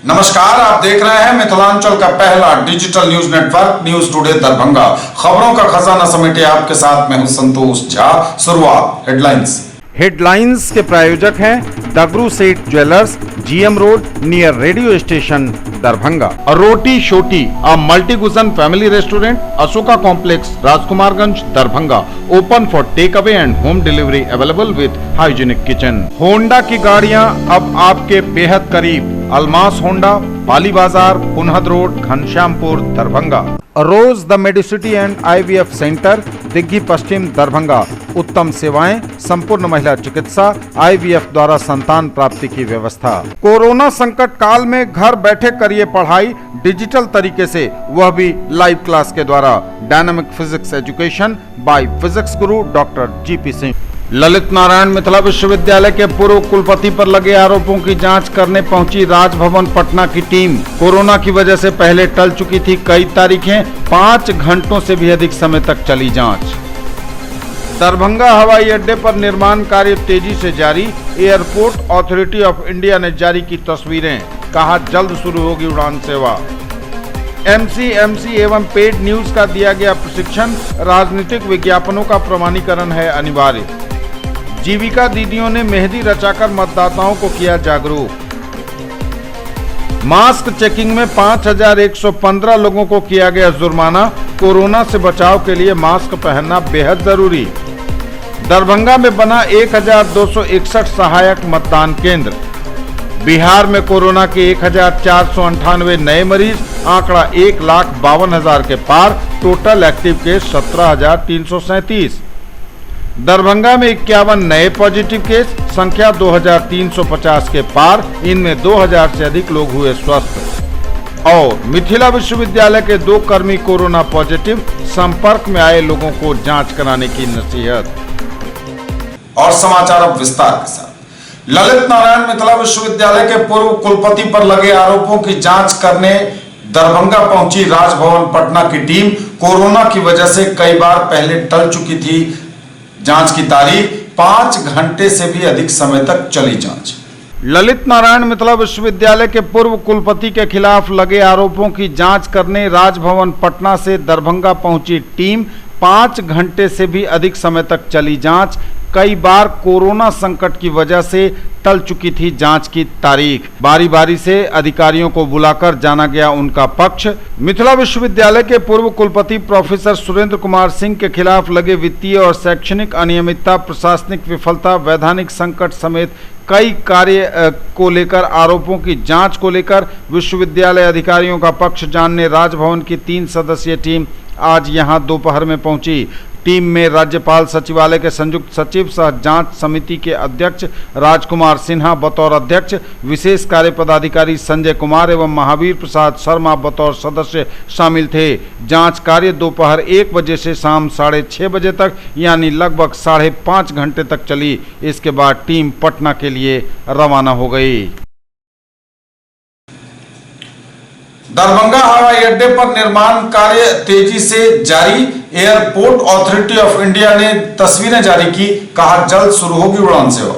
नमस्कार, आप देख रहे हैं मिथिलांचल का पहला digital news network news today Darbhanga. खबरों का खजाना समेटे आपके साथ मैं हूं संतोष झा। शुरुआत हेडलाइंस के प्रायोजक हैं Dagru Seth jewellers, GM road near radio station Darbhanga. Roti Shoti a multi cuisine family restaurant, Ashoka complex, Rajkumarganj, Darbhanga. Open for take away and home delivery, available with hygienic kitchen. Honda की गाड़ियां अब आपके बेहद करीब। Almas Honda, Pali Bazar, Punhad road, Ghanshyampur, Darbhanga. Rose the medicity and IVF centre, Digghi Paschim, Darbhanga. उत्तम सेवाएं, संपूर्ण महिला चिकित्सा, IVF द्वारा संतान प्राप्ति की व्यवस्था। कोरोना संकट काल में घर बैठे करिए पढ़ाई डिजिटल तरीके से, वह भी लाइव क्लास के द्वारा। Dynamic physics education by physics Guru doctor GP Singh. Lalit Narayan Mithila विश्वविद्यालय के पूर्व कुलपति पर लगे आरोपों की जांच करने पहुंची राजभवन पटना की टीम। कोरोना की वजह से पहले टल चुकी थी कई तारीखें, 5 घंटों से भी अधिक समय तक चली जांच। दरभंगा हवाई अड्डे पर निर्माण कार्य तेजी से जारी। एयरपोर्ट अथॉरिटी ऑफ इंडिया ने जारी की तस्वीरें, कहा जल्द शुरू होगी उड़ान सेवा। MC एवं पेड न्यूज का दिया गया प्रशिक्षण, राजनीतिक विज्ञापनों का प्रमाणीकरण है अनिवार्य। जीविका दीदियों ने मेहंदी रचाकर मतदाताओं को किया जागरूक। मास्क चेकिंग में 5115 लोगों को किया गया जुर्माना। कोरोना से बचाव के लिए मास्क पहनना बेहद जरूरी। दरभंगा में बना 1261 सहायक मतदान केंद्र। बिहार में कोरोना के 1498 नए मरीज, आंकड़ा 1,52,000 के पार। Total active case 17,337। दरभंगा में 51 नए पॉजिटिव केस, संख्या 2350 के पार। इनमें 2000 से अधिक लोग हुए स्वस्थ। और मिथिला विश्वविद्यालय के 2 कर्मी कोरोना पॉजिटिव, संपर्क में आए लोगों को जांच कराने की नसीहत। और समाचार अब विस्तार के साथ। ललित नारायण मिथिला विश्वविद्यालय के पूर्व कुलपति पर लगे आरोपों की जांच करने दरभंगा पहुंची राजभवन पटना की टीम। कोरोना की वजह से कई बार पहले टल चुकी थी जांच की तारीख, 5 घंटे से भी अधिक समय तक चली जांच। ललित नारायण मिथिला विश्वविद्यालय के पूर्व कुलपति के खिलाफ लगे आरोपों की जांच करने राजभवन पटना से दरभंगा पहुंची टीम। 5 घंटे से भी अधिक समय तक चली जांच। कई बार कोरोना संकट की वजह से टल चुकी थी जांच की तारीख। बारी बारी से अधिकारियों को बुलाकर जाना गया उनका पक्ष। मिथिला विश्वविद्यालय के पूर्व कुलपति प्रोफेसर सुरेंद्र कुमार सिंह के खिलाफ लगे वित्तीय और शैक्षणिक अनियमितता, प्रशासनिक विफलता, वैधानिक संकट समेत कई कार्य को लेकर आरोपों की जांच को लेकर विश्वविद्यालय अधिकारियों का पक्ष जानने राजभवन की 3 सदस्यीय टीम आज यहां दोपहर में पहुंची। टीम में राज्यपाल सचिवालय के संयुक्त सचिव सह जांच समिति के अध्यक्ष राजकुमार सिन्हा बतौर अध्यक्ष, विशेष कार्य पदाधिकारी संजय कुमार एवं महावीर प्रसाद शर्मा बतौर सदस्य शामिल थे। जांच कार्य दोपहर 1 बजे से शाम 6:30 बजे तक यानी लगभग 5.5 घंटे तक चली। इसके बाद टीम पटना के लिए रवाना हो गई। दरभंगा हवाई अड्डे पर निर्माण कार्य तेजी से जारी। एयरपोर्ट अथॉरिटी ऑफ इंडिया ने तस्वीरें जारी की, कहा जल्द शुरू होगी उड़ान सेवा।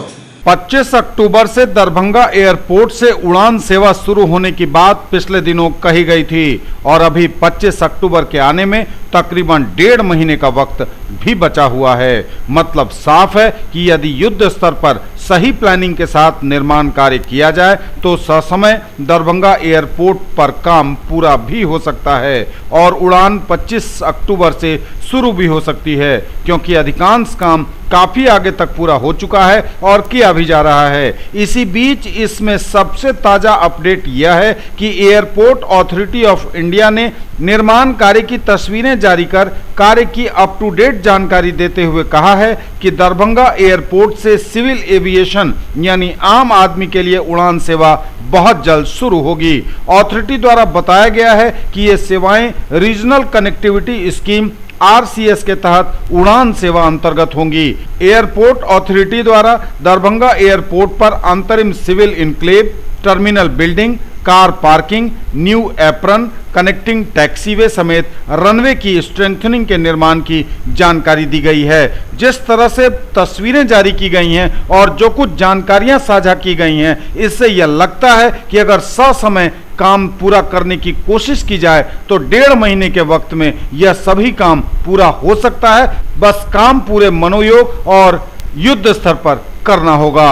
25 अक्टूबर से दरभंगा एयरपोर्ट से उड़ान सेवा शुरू होने की बात पिछले दिनों कही गई थी और अभी 25 अक्टूबर के आने में तकरीबन 1.5 महीने का वक्त भी बचा हुआ है। मतलब साफ है कि यदि युद्ध स्तर पर सही प्लानिंग के साथ निर्माण कार्य किया जाए तो ससमय दरभंगा एयरपोर्ट पर काम पूरा भी हो सकता है और उड़ान 25 अक्टूबर से शुरू भी हो सकती है, क्योंकि अधिकांश काम काफी आगे तक पूरा हो चुका है और किया भी जा रहा है। इसी बीच इसमें सबसे ताजा अपडेट यह है कि एयरपोर्ट अथॉरिटी ऑफ इंडिया ने निर्माण कार्य की तस्वीरें जारी कर कार्य की अप टू डेट जानकारी देते हुए कहा है कि दरभंगा एयरपोर्ट से सिविल एविएशन यानी आम आदमी के लिए उड़ान सेवा बहुत जल्द शुरू होगी। अथॉरिटी द्वारा बताया गया है कि ये सेवाएं रीजनल कनेक्टिविटी स्कीम RCS के तहत उड़ान सेवा अंतर्गत होंगी। एयरपोर्ट अथॉरिटी द्वारा दरभंगा एयरपोर्ट पर अंतरिम civil enclave, terminal building, car parking, new apron, connecting taxiway समेत रनवे की स्ट्रेंथनिंग के निर्माण की जानकारी दी गई है। जिस तरह से तस्वीरें जारी की गई हैं और जो कुछ जानकारियां साझा की गई हैं, इससे यह लगता है कि अगर ससमय काम पूरा करने की कोशिश की जाए तो 1.5 महीने के वक्त में यह सभी काम पूरा हो सकता है। बस काम पूरे मनोयोग और युद्ध स्तर पर करना होगा।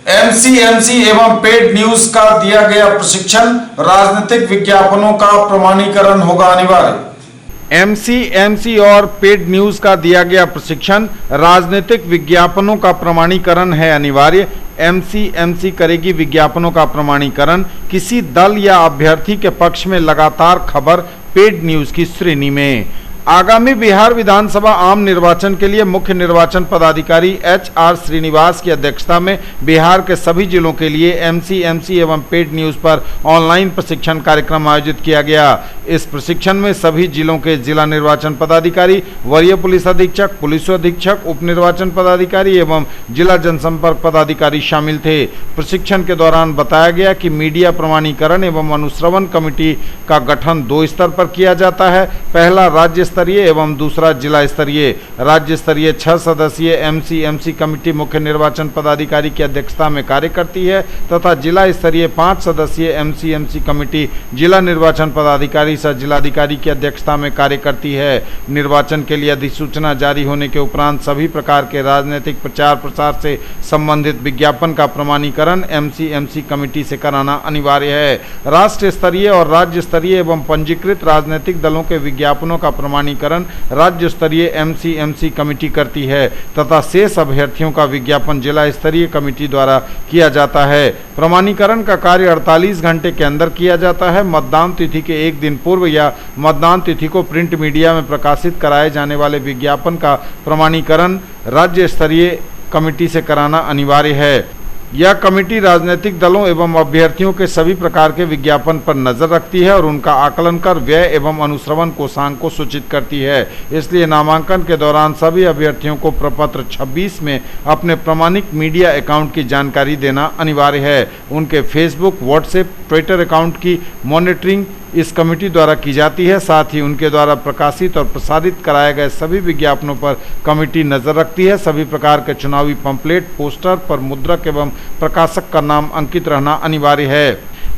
एमसीएमसी एवं पेड न्यूज का दिया गया प्रशिक्षण, राजनीतिक विज्ञापनों का प्रमाणीकरण होगा अनिवार्य। एमसीएमसी और पेड न्यूज का दिया गया प्रशिक्षण, राजनीतिक विज्ञापनों का प्रमाणीकरण है अनिवार्य। एमसीएमसी करेगी विज्ञापनों का प्रमाणीकरण किसी दल या अभ्यर्थी के पक्ष में लगातार खबर पेड न्यूज की श्रेणी में। आगामी बिहार विधानसभा आम निर्वाचन के लिए मुख्य निर्वाचन पदाधिकारी HR श्रीनिवास की अध्यक्षता में बिहार के सभी जिलों के लिए एमसीएमसी एवं पेड न्यूज पर ऑनलाइन प्रशिक्षण कार्यक्रम आयोजित किया गया। इस प्रशिक्षण में सभी जिलों के जिला निर्वाचन पदाधिकारी, वरीय पुलिस अधीक्षक, पुलिस अधीक्षक, उप निर्वाचन पदाधिकारी एवं जिला जनसंपर्क पदाधिकारी शामिल थे। प्रशिक्षण के दौरान बताया गया कि मीडिया प्रमाणीकरण एवं अनुश्रवण कमेटी का गठन 2 स्तर पर किया जाता है। पहला राज्य स्तरीय एवं दूसरा जिला स्तरीय। राज्य स्तरीय 6 सदस्यीय एमसीएमसी कमेटी मुख्य निर्वाचन पदाधिकारी की अध्यक्षता में कार्य करती है तथा जिला स्तरीय 5 सदस्यीय एमसीएमसी कमेटी जिला निर्वाचन पदाधिकारी सह जिलाधिकारी की अध्यक्षता में कार्य करती है। निर्वाचन के लिए अधिसूचना जारी होने के उपरांत सभी प्रकार के राजनीतिक प्रचार प्रसार से संबंधित विज्ञापन का प्रमाणीकरण एमसीएमसी कमेटी से कराना अनिवार्य है। राष्ट्रीय स्तरीय और राज्य स्तरीय एवं पंजीकृत राजनीतिक दलों के विज्ञापनों का प्रमाणीकरण राज्य स्तरीय एमसीएमसी कमेटी करती है तथा शेष अभ्यर्थियों का विज्ञापन जिला स्तरीय कमेटी द्वारा किया जाता है। प्रमाणीकरण का कार्य 48 घंटे के अंदर किया जाता है। मतदान तिथि के 1 दिन पूर्व या मतदान तिथि को प्रिंट मीडिया में प्रकाशित कराए जाने वाले विज्ञापन का प्रमाणीकरण राज्य स्तरीय कमेटी से कराना अनिवार्य है। यह कमेटी राजनीतिक दलों एवं अभ्यर्थियों के सभी प्रकार के विज्ञापन पर नजर रखती है और उनका आकलन कर व्यय एवं अनुश्रवण कोषांक को सूचित करती है। इसलिए नामांकन के दौरान सभी अभ्यर्थियों को प्रपत्र 26 में अपने प्रमाणिक मीडिया अकाउंट की जानकारी देना अनिवार्य है। उनके फेसबुक, व्हाट्सएप, ट्विटर अकाउंट की मॉनिटरिंग इस कमेटी द्वारा की जाती है। साथ ही उनके द्वारा प्रकाशित और प्रसारित कराए गए सभी विज्ञापनों पर कमेटी नजर रखती है। सभी प्रकार के चुनावी पंपलेट, पोस्टर पर मुद्रक एवं प्रकाशक का नाम अंकित रहना अनिवार्य है।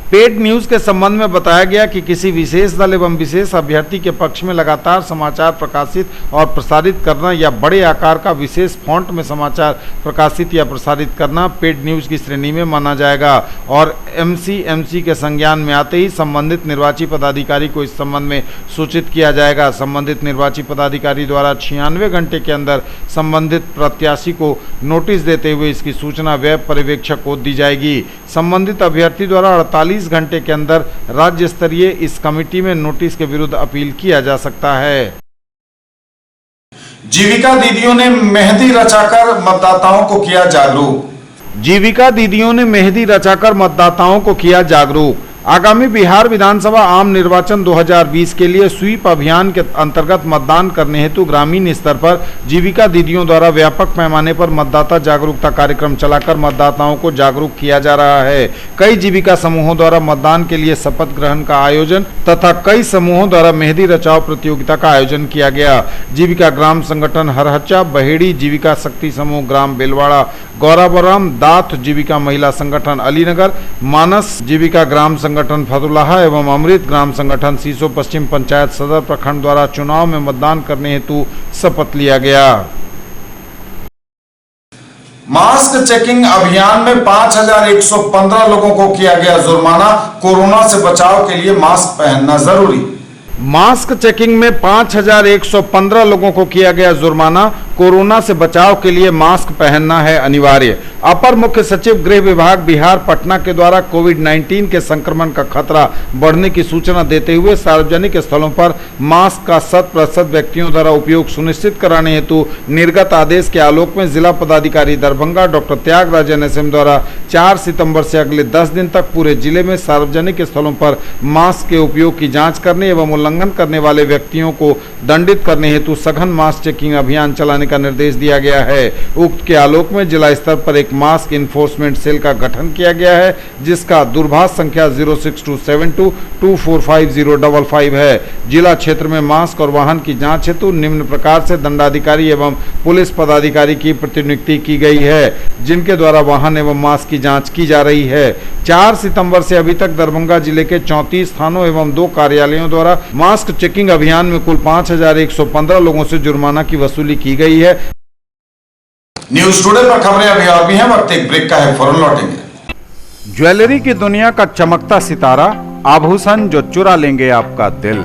पेड न्यूज के संबंध में बताया गया कि किसी विशेष दल एवं विशेष अभ्यर्थी के पक्ष में लगातार समाचार प्रकाशित और प्रसारित करना या बड़े आकार का विशेष फॉन्ट में समाचार प्रकाशित या प्रसारित करना पेड न्यूज की श्रेणी में माना जाएगा और एमसीएमसी के संज्ञान में आते ही संबंधित निर्वाची पदाधिकारी को इस संबंध में सूचित किया जाएगा। संबंधित निर्वाची पदाधिकारी द्वारा 96 घंटे के अंदर संबंधित प्रत्याशी को नोटिस देते हुए इसकी सूचना वेब पर्यवेक्षक को दी जाएगी। संबंधित अभ्यर्थी द्वारा 48 घंटे के अंदर राज्य स्तरीय इस कमेटी में नोटिस के विरुद्ध अपील किया जा सकता है। जीविका दीदियों ने मेहंदी रचाकर मतदाताओं को किया जागरूक। जीविका दीदियों ने मेहंदी रचाकर मतदाताओं को किया जागरूक। आगामी बिहार विधानसभा आम निर्वाचन 2020 के लिए स्वीप अभियान के अंतर्गत मतदान करने हेतु ग्रामीण स्तर पर जीविका दीदियों द्वारा व्यापक पैमाने पर मतदाता जागरूकता कार्यक्रम चलाकर मतदाताओं को जागरूक किया जा रहा है। कई जीविका समूहों द्वारा मतदान के लिए शपथ ग्रहण का आयोजन तथा कई समूहों द्वारा मेहंदी रचाव प्रतियोगिता का आयोजन किया गया। जीविका ग्राम संगठन हरहच्चा, बहेड़ी जीविका शक्ति समूह ग्राम बेलवाड़ा, गौराबोराम, दाथ जीविका महिला संगठन अलीनगर, मानस जीविका ग्राम संगठन फतुल्लाहा एवं अमृत ग्राम संगठन सीसो पश्चिम पंचायत सदर प्रखंड द्वारा चुनाव में मतदान करने हेतु शपथ लिया गया। मास्क चेकिंग अभियान में 5115 लोगों को किया गया जुर्माना। कोरोना से बचाव के लिए मास्क पहनना जरूरी। मास्क चेकिंग में 5115 लोगों को किया गया जुर्माना। कोरोना से बचाव के लिए मास्क पहनना है अनिवार्य। अपर मुख्य सचिव गृह विभाग बिहार पटना के द्वारा कोविड-19 के संक्रमण का खतरा बढ़ने की सूचना देते हुए सार्वजनिक स्थलों पर मास्क का 100% व्यक्तियों द्वारा उपयोग सुनिश्चित कराने हेतु निर्गत आदेश के आलोक में जिला पदाधिकारी दरभंगा डॉक्टर त्यागराज NSM द्वारा 4 सितंबर से अगले 10 दिन तक पूरे जिले में सार्वजनिक स्थलों पर मास्क के उपयोग की जाँच करने एवं उल्लंघन करने वाले व्यक्तियों को दंडित करने हेतु सघन मास्क चेकिंग अभियान चलाने बढ़ाने का निर्देश दिया गया है। उक्त के आलोक में जिला स्तर पर एक मास्क इन्फोर्समेंट सेल का गठन किया गया है, जिसका दूरभाष संख्या 062722455055 है। जिला क्षेत्र में मास्क और वाहन की जांच हेतु निम्न प्रकार से दंडाधिकारी एवं पुलिस पदाधिकारी की प्रतिनियुक्ति की गई है, जिनके द्वारा वाहन एवं मास्क की जांच की जा रही है। 4 सितंबर से अभी तक दरभंगा जिले के 34 थानों एवं 2 कार्यालयों द्वारा मास्क चेकिंग अभियान में कुल 5115 लोगों से जुर्माना की वसूली की गई है। न्यूज टुडे पर खबरें अभी और भी हैं, वक्त एक ब्रेक का है, फौरन लौटेंगे। ज्वेलरी की दुनिया का चमकता सितारा, आभूषण जो चुरा लेंगे आपका दिल।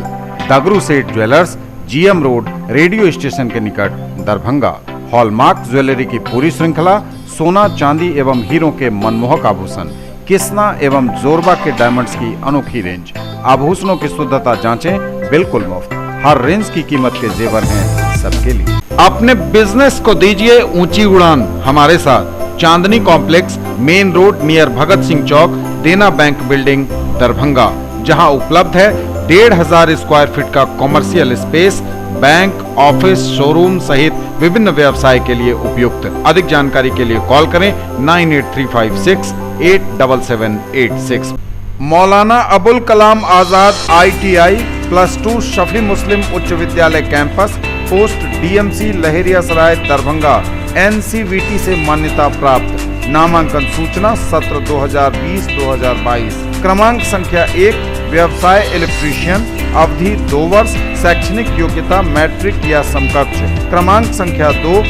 दगरू सेठ jewellers, GM road, radio station के निकट, दरभंगा। हॉलमार्क ज्वेलरी की पूरी श्रृंखला, सोना, चांदी एवं हीरों के मनमोहक आभूषण, किस्ना एवं जोरबा के डायमंड्स की अनोखी रेंज। आभूषणों की शुद्धता जांचें, बिल्कुल मुफ्त। हर रेंज की कीमत के जेवर हैं सबके लिए। अपने बिजनेस को दीजिए ऊंची उड़ान हमारे साथ। चांदनी complex, main road near Bhagat Singh चौक, देना बैंक बिल्डिंग, दरभंगा, जहां उपलब्ध है 1500 स्क्वायर फीट का commercial space, bank, office, showroom सहित विभिन्न व्यवसाय के लिए उपयुक्त। अधिक जानकारी के लिए कॉल करें 9835687786। मौलाना अबुल कलाम आजाद ITI +2 शफी मुस्लिम उच्च विद्यालय campus, post DMC Laheriasarai, Darbhanga, NCVT से मान्यता प्राप्त। नामांकन सूचना सत्र 2020-2022। क्रमांक संख्या 1, व्यवसाय इलेक्ट्रीशियन, अवधि 2 वर्ष, शैक्षणिक योग्यता मैट्रिक या समकक्ष। क्रमांक संख्या 2,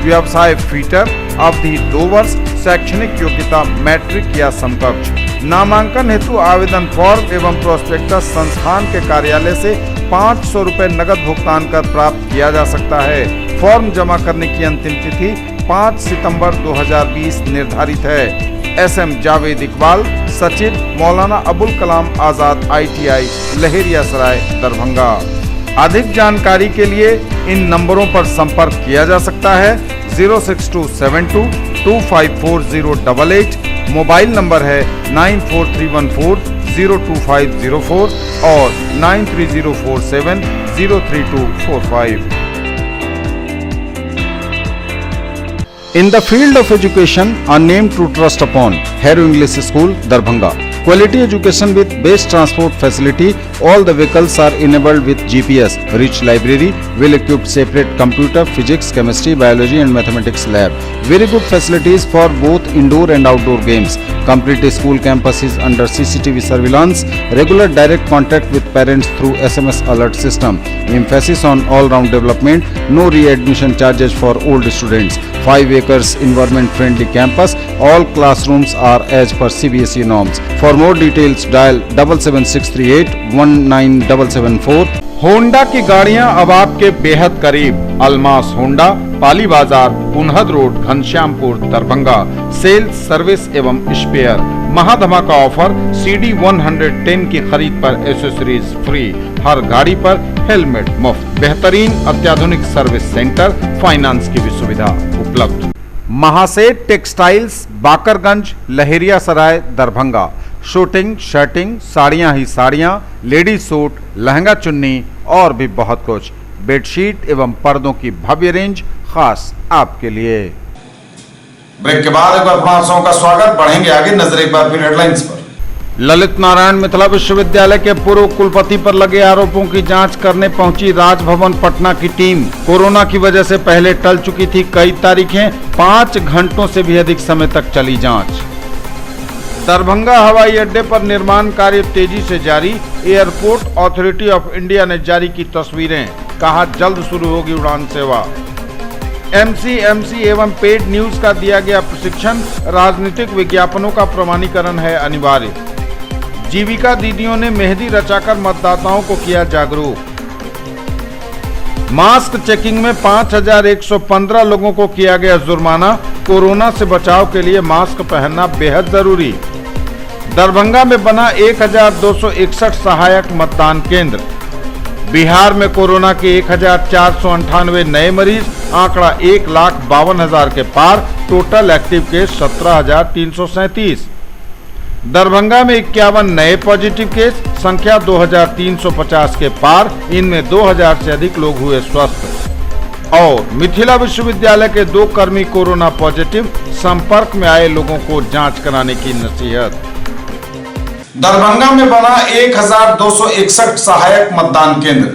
व्यवसाय फीटर, अवधि 2 वर्ष, शैक्षणिक योग्यता मैट्रिक या समकक्ष। नामांकन हेतु आवेदन फॉर्म एवं प्रोस्पेक्टस संस्थान के कार्यालय से 500 रुपए नगद भुगतान कर प्राप्त किया जा सकता है। फॉर्म जमा करने की अंतिम तिथि 5 सितंबर 2020 निर्धारित है। SM जावेद इकबाल, सचिव, मौलाना अबुल कलाम आजाद ITI लहेरियासराय, दरभंगा। अधिक जानकारी के लिए इन नंबरों पर संपर्क किया जा सकता है। 06272254088, मोबाइल नंबर है 9431402504 और 9304703245। In the field of education, a name to trust upon, Harrow English School, Darbhanga. Quality education with best transport facility. All the vehicles are enabled with GPS. Rich library, well-equipped separate computer, physics, chemistry, biology and mathematics lab. Very good facilities for both indoor and outdoor games. Complete school campus is under CCTV surveillance. Regular direct contact with parents through SMS alert system. Emphasis on all-round development. No re-admission charges for old students. 5 acres environment-friendly campus. All classrooms are as per CBSE norms. For more details, dial 77638197774। Honda की गाड़ियां अब आपके बेहद करीब। Almas Honda, Pali Bazar, Punhad road, Ghanshyampur, Darbhanga. Sales, service एवं spare. महाधमाका offer, CD 110 की खरीद पर एसेसरीज फ्री। हर गाड़ी पर हेलमेट मुफ्त। बेहतरीन अत्याधुनिक सर्विस सेंटर, फाइनेंस की भी सुविधा उपलब्ध। Mahaseth textiles, Bakarganj, Laheriasarai, Darbhanga. Shooting, shirting, साड़ियाँ ही साड़ियाँ, लेडीज सूट, लहंगा चुन्नी और भी बहुत कुछ। बेडशीट एवं पर्दों की भव्य रेंज खास आपके लिए। ब्रेक के बाद एक बार पुनः आप सबों का स्वागत। बढ़ेंगे आगे, नजर एक बार फिर हेडलाइंस पर। ललित नारायण मिथिला विश्वविद्यालय के पूर्व कुलपति पर लगे आरोपों की जांच करने पहुंची राजभवन पटना की टीम। कोरोना की वजह से पहले टल चुकी थी कई तारीखें, 5 घंटों से भी अधिक समय तक चली जांच। दरभंगा हवाई अड्डे पर निर्माण कार्य तेजी से जारी। एयरपोर्ट अथॉरिटी ऑफ इंडिया ने जारी की तस्वीरें, कहा जल्द शुरू होगी उड़ान सेवा। MC एवं पेड न्यूज का दिया गया प्रशिक्षण, राजनीतिक विज्ञापनों का प्रमाणीकरण है अनिवार्य। जीविका दीदियों ने मेहंदी रचाकर मतदाताओं को किया जागरूक। मास्क चेकिंग में 5115 लोगों को किया गया जुर्माना। कोरोना से बचाव के लिए मास्क पहनना बेहद जरूरी। दरभंगा में बना 1261 सहायक मतदान केंद्र। बिहार में कोरोना के 1498 नए मरीज, आंकड़ा 1,52,000 के पार। Total active case 17,337। दरभंगा में 51 नए पॉजिटिव केस, संख्या 2,350 के पार। इनमें 2,000 से अधिक लोग हुए स्वस्थ। और मिथिला विश्वविद्यालय के 2 कर्मी कोरोना पॉजिटिव, संपर्क में आए लोगों को जांच कराने की नसीहत। दरभंगा में बना 1261 सहायक मतदान केंद्र।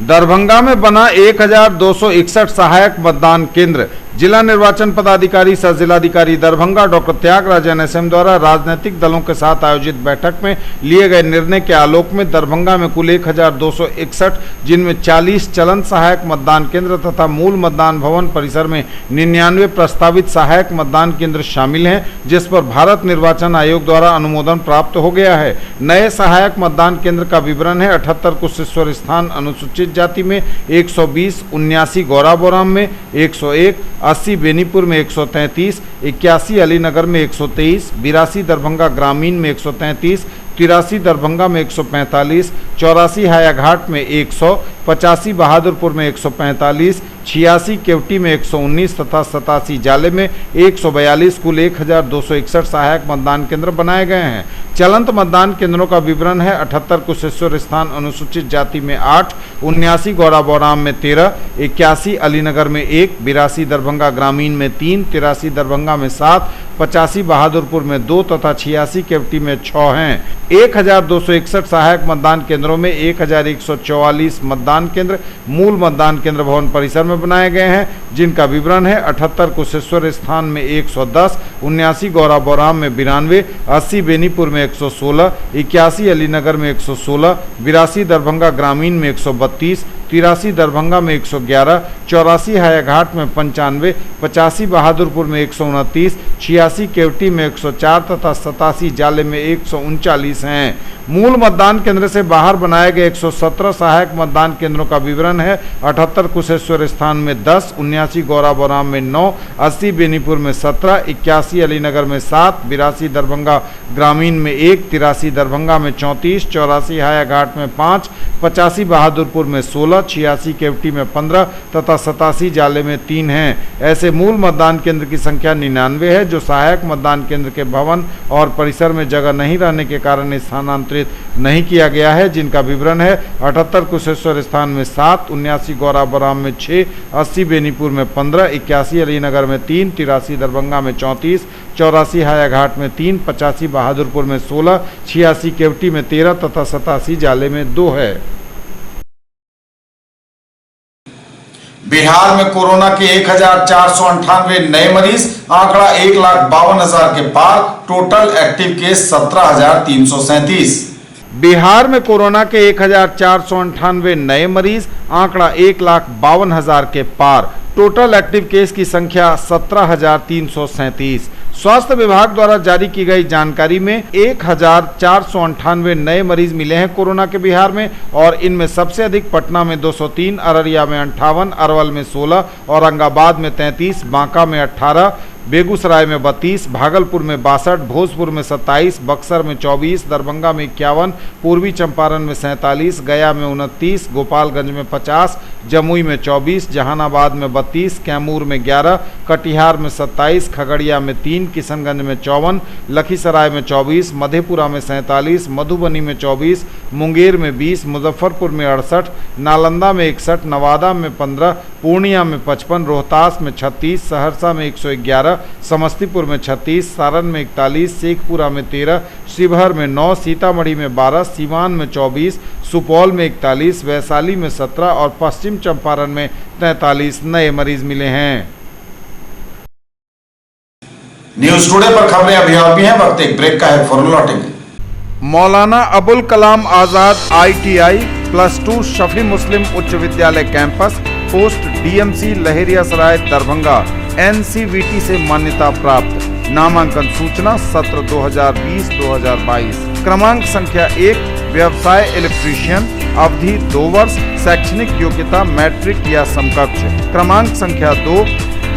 दरभंगा में बना 1261 सहायक मतदान केंद्र जिला निर्वाचन पदाधिकारी सह जिलाधिकारी दरभंगा डॉक्टर त्यागराज NSM द्वारा राजनीतिक दलों के साथ आयोजित बैठक में लिए गए निर्णय के आलोक में दरभंगा में कुल 1261 जिनमें 40 चलंत सहायक मतदान केंद्र तथा मूल मतदान भवन परिसर में 99 प्रस्तावित सहायक मतदान केंद्र शामिल हैं, जिस पर भारत निर्वाचन आयोग द्वारा अनुमोदन प्राप्त हो गया है। नए सहायक मतदान केंद्र का विवरण है। 78 कुशेश्वर स्थान अनुसूचित जाति में 120, 79 गौराबोराम में 101, 80 बेनीपुर में 133, 81 अलीनगर में 123, 82 दरभंगा ग्रामीण में 133, 83 दरभंगा में 145, 84 हायाघाट में 100, 85 बहादुरपुर में 145, 86 केवटी में 119 तथा 87 जाले में 142 कुल 1261 सहायक मतदान केंद्र बनाए गए हैं। चलंत मतदान केंद्रों का विवरण है। 78 कुशेश्वर स्थान अनुसूचित जाति में 8, 79 गौराबोराम में 13, 81 अलीनगर में 1, 82 दरभंगा ग्रामीण में 3, 83 दरभंगा में 7, 85 बहादुरपुर में 2 तथा 86 केवटी में 6 हैं। 1261 सहायक मतदान केंद्रों में 1144 मतदान केंद्र मूल मतदान केंद्र भवन परिसर में बनाए गए हैं, जिनका विवरण है। 78 कुशेश्वर स्थान में 110, 79 गौराबोराम में 92, 80 बेनीपुर में 116, 81 अलीनगर में 116, 82 दरभंगा ग्रामीण में 132, 83 दरभंगा में 111, 84 हायाघाट में 95, 85 बहादुरपुर में 129, 86 केवटी में 104 तथा 87 जाले में 139 हैं। मूल मतदान केंद्र से बाहर बनाए गए 117 सहायक मतदान केंद्रों का विवरण है। 78 कुशेश्वर स्थान में 10, 79 गौराबोराम में 9, 80 बेनीपुर में 17, 81 अलीनगर में 7, 82 दरभंगा ग्रामीण में 1, 83 दरभंगा में 34, 84 हायाघाट में 5, 85 बहादुरपुर में 16, 86 केवटी में 15 तथा 87 जाले में 3 हैं। ऐसे मूल मतदान केंद्र की संख्या 99 है, जो सहायक मतदान केंद्र के भवन और परिसर में जगह नहीं रहने के कारण स्थानांतरित नहीं किया गया है, जिनका विवरण है। 78 कुशेश्वर स्थान में 7, 79 गौराबोराम में 6, 80 बेनीपुर में 15, 81 अलीनगर में 3, 83 दरभंगा में 34, 84 हायाघाट में 3, 85 बहादुरपुर में 16, 86 केवटी में 13 तथा 87 जाले में 2 है। बिहार में कोरोना के 1498 नए मरीज, आंकड़ा 1,52,000 के पार। Total active case 17,337। बिहार में कोरोना के 1498 नए मरीज, आंकड़ा 1,52,000 के पार। टोटल एक्टिव केस की संख्या 17,337। स्वास्थ्य विभाग द्वारा जारी की गई जानकारी में 1,498 नए मरीज मिले हैं कोरोना के बिहार में, और इनमें सबसे अधिक पटना में 203, अररिया में 58, अरवल में 16, औरंगाबाद में 33, बांका में 18, बेगूसराय में 32, भागलपुर में 62, भोजपुर में 27, बक्सर में 24, दरभंगा में 51, पूर्वी चंपारण में 47, गया में 29, गोपालगंज में 50, जमुई में 24, जहानाबाद में 32, कैमूर में 11, कटिहार में 27, खगड़िया में 3, किशनगंज में 54, लखीसराय में 24, मधेपुरा में 47, मधुबनी में 24, मुंगेर में 20, मुजफ्फरपुर में 68, नालंदा में 61, नवादा में 15, पूर्णिया में 55, रोहतास में 36, सहरसा में 111, समस्तीपुर में 36, सारण में 41, शेखपुरा में 13, शिवहर में 9, सीतामढ़ी में 12, सीवान में 24, सुपौल में 41, वैशाली में 17 और पश्चिम चंपारण में 43 नए मरीज मिले हैं। न्यूज टुडे पर खबरें अभी और भी हैं, वक्त एक ब्रेक का है, फौरन लौटेंगे। मौलाना अबुल कलाम आजाद ITI +2 शफी मुस्लिम उच्च विद्यालय campus, post DMC Laheriasarai Darbhanga, NCVT से मान्यता प्राप्त। नामांकन सूचना सत्र 2020-2022। क्रमांक संख्या 1, व्यवसाय इलेक्ट्रीशियन, अवधि 2 वर्ष, शैक्षणिक योग्यता मैट्रिक या समकक्ष। क्रमांक संख्या 2,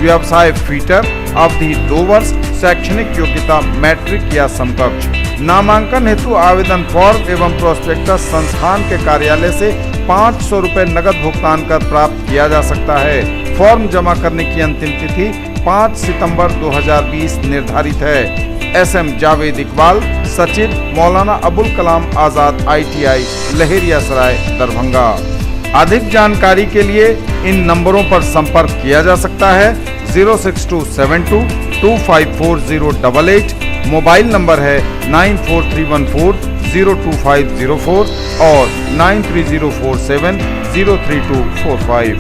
व्यवसाय फिटर, अवधि 2 वर्ष, शैक्षणिक योग्यता मैट्रिक या समकक्ष। नामांकन हेतु आवेदन फॉर्म एवं प्रोस्पेक्टस संस्थान के कार्यालय से 500 रुपए नकद भुगतान कर प्राप्त किया जा सकता है। फॉर्म जमा करने की अंतिम तिथि 5 सितंबर 2020 निर्धारित है। SM जावेद इकबाल, सचिव, मौलाना अबुल कलाम आजाद ITI लहेरियासराय दरभंगा। अधिक जानकारी के लिए इन नंबरों पर संपर्क किया जा सकता है। 06272254088, मोबाइल नंबर है 9431402504 और 9304703245।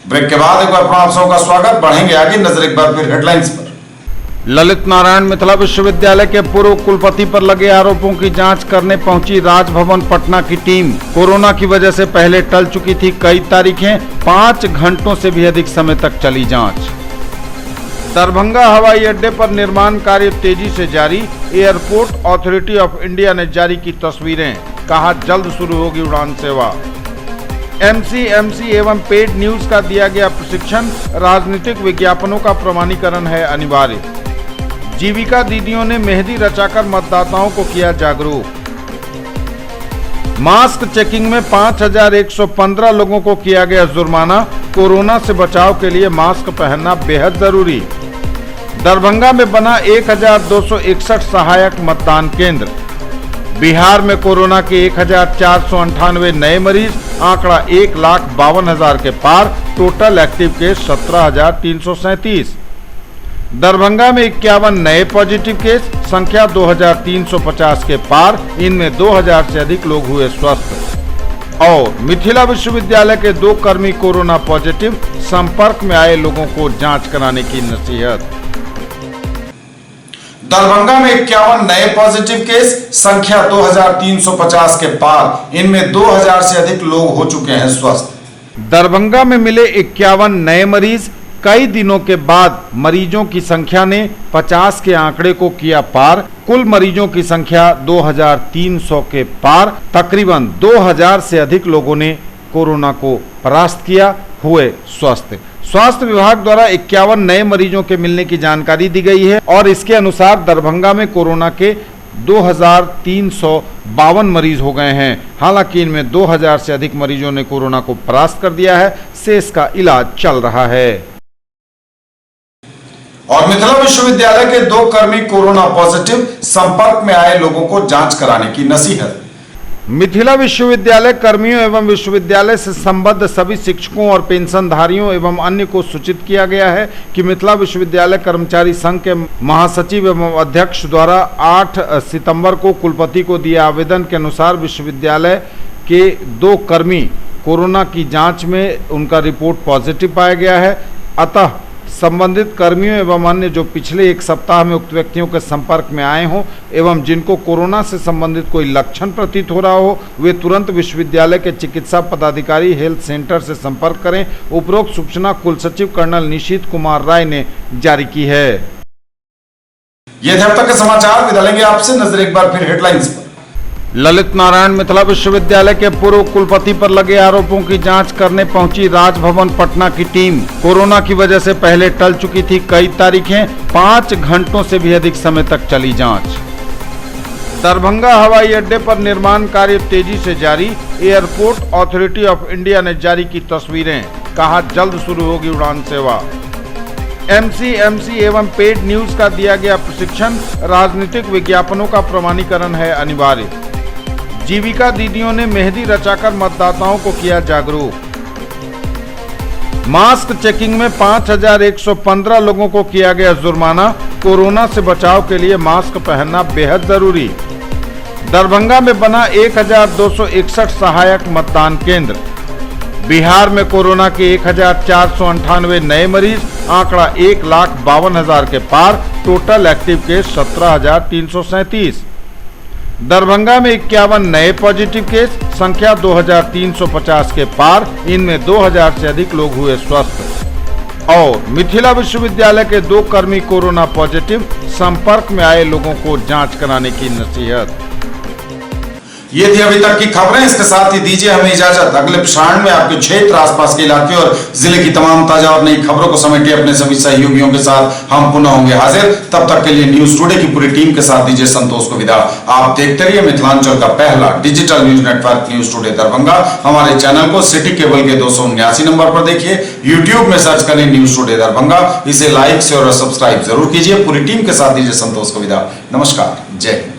ब्रेक के बाद एक बार आप सबका स्वागत। बढ़ेंगे आगे, नजर एक बार फिर हेडलाइंस पर। ललित नारायण मिथिला विश्वविद्यालय के पूर्व कुलपति पर लगे आरोपों की जांच करने पहुंची राजभवन पटना की टीम। कोरोना की वजह से पहले टल चुकी थी कई तारीखें, 5 घंटों से भी अधिक समय तक चली जांच। दरभंगा हवाई अड्डे पर निर्माण कार्य तेजी से जारी, एयरपोर्ट अथॉरिटी ऑफ इंडिया ने जारी की तस्वीरें, कहा जल्द शुरू होगी उड़ान सेवा। एमसी एवं पेड न्यूज का दिया गया प्रशिक्षण, राजनीतिक विज्ञापनों का प्रमाणीकरण है अनिवार्य। जीविका दीदियों ने मेहंदी रचाकर मतदाताओं को किया जागरूक। मास्क चेकिंग में 5115 लोगों को किया गया जुर्माना, कोरोना से बचाव के लिए मास्क पहनना बेहद जरूरी। दरभंगा में बना 1261 सहायक मतदान केंद्र। बिहार में कोरोना के 1498 नए मरीज, आंकड़ा 1,52,000 के पार, टोटल एक्टिव केस 17,337। दरभंगा में 51 नए पॉजिटिव केस, संख्या 2,350 के पार, इनमें 2,000 से अधिक लोग हुए स्वस्थ। और मिथिला विश्वविद्यालय के 2 कर्मी कोरोना पॉजिटिव, संपर्क में आए लोगों को जांच कराने की नसीहत। दरभंगा में 51 नए पॉजिटिव केस, संख्या 2,350 के पार, इनमें 2,000 से अधिक लोग हो चुके हैं स्वस्थ। दरभंगा में मिले 51 नए मरीज, कई दिनों के बाद मरीजों की संख्या ने 50 के आंकड़े को किया पार, कुल मरीजों की संख्या 2,300 के पार, तकरीबन 2,000 से अधिक लोगों ने कोरोना को परास्त किया, हुए स्वस्थ। स्वास्थ्य विभाग द्वारा 51 नए मरीजों के मिलने की जानकारी दी गई है और इसके अनुसार दरभंगा में कोरोना के 2,352 मरीज हो गए हैं। हालांकि इनमें 2,000 से अधिक मरीजों ने कोरोना को परास्त कर दिया है, शेष का इलाज चल रहा है। और मिथिला विश्वविद्यालय के 2 कर्मी कोरोना पॉजिटिव, संपर्क में आए लोगों को जांच कराने की नसीहत। मिथिला विश्वविद्यालय कर्मियों एवं विश्वविद्यालय से संबद्ध सभी शिक्षकों और पेंशनधारियों एवं अन्य को सूचित किया गया है कि मिथिला विश्वविद्यालय कर्मचारी संघ के महासचिव एवं अध्यक्ष द्वारा 8 सितंबर को कुलपति को दिए आवेदन के अनुसार विश्वविद्यालय के 2 कर्मी कोरोना की जांच में उनका रिपोर्ट पॉजिटिव पाया गया है। अतः संबंधित कर्मियों एवं अन्य जो पिछले 1 सप्ताह में उक्त व्यक्तियों के संपर्क में आए हों एवं जिनको कोरोना से संबंधित कोई लक्षण प्रतीत हो रहा हो, वे तुरंत विश्वविद्यालय के चिकित्सा पदाधिकारी हेल्थ सेंटर से संपर्क करें। उपरोक्त सूचना कुल सचिव कर्नल निशीत कुमार राय ने जारी की है। ये थे अब तक के समाचार। विदा लेंगे आपसे, नजर एक बार फिर हेडलाइंस पर। ललित नारायण मिथिला विश्वविद्यालय के पूर्व कुलपति पर लगे आरोपों की जांच करने पहुंची राजभवन पटना की टीम। कोरोना की वजह से पहले टल चुकी थी कई तारीखें, 5 घंटों से भी अधिक समय तक चली जांच। दरभंगा हवाई अड्डे पर निर्माण कार्य तेजी से जारी, एयरपोर्ट अथॉरिटी ऑफ इंडिया ने जारी की तस्वीरें, कहा जल्द शुरू होगी उड़ान सेवा। एमसी एवं पेड न्यूज का दिया गया प्रशिक्षण, राजनीतिक विज्ञापनों का प्रमाणीकरण है अनिवार्य। जीविका दीदियों ने मेहंदी रचाकर मतदाताओं को किया जागरूक। मास्क चेकिंग में 5115 लोगों को किया गया जुर्माना, कोरोना से बचाव के लिए मास्क पहनना बेहद जरूरी। दरभंगा में बना 1261 सहायक मतदान केंद्र। बिहार में कोरोना के 1498 नए मरीज, आंकड़ा 1,52,000 के पार, टोटल एक्टिव केस 17,337। दरभंगा में 51 नए पॉजिटिव केस, संख्या 2,350 के पार, इनमें 2,000 से अधिक लोग हुए स्वस्थ। और मिथिला विश्वविद्यालय के 2 कर्मी कोरोना पॉजिटिव, संपर्क में आए लोगों को जांच कराने की नसीहत। ये थी अभी तक की खबरें। इसके साथ ही दीजिए हमें इजाजत। अगले प्रसारण में आपके क्षेत्र, आसपास के इलाके और जिले की तमाम ताजा और नई खबरों को समेटे अपने सभी सहयोगियों के साथ हम पुनः होंगे हाजिर। तब तक के लिए न्यूज टुडे की पूरी टीम के साथ दीजिए संतोष को विदा। आप देखते रहिए मिथिलांचल का पहला digital news network news today Darbhanga. हमारे चैनल को सिटी केबल के 279 नंबर पर देखिए, यूट्यूब में सर्च करें न्यूज टुडे दरभंगा। इसे लाइक, शेयर और सब्सक्राइब जरूर कीजिए। पूरी टीम के साथ दीजिए संतोष को विदा। नमस्कार, जय हिंद।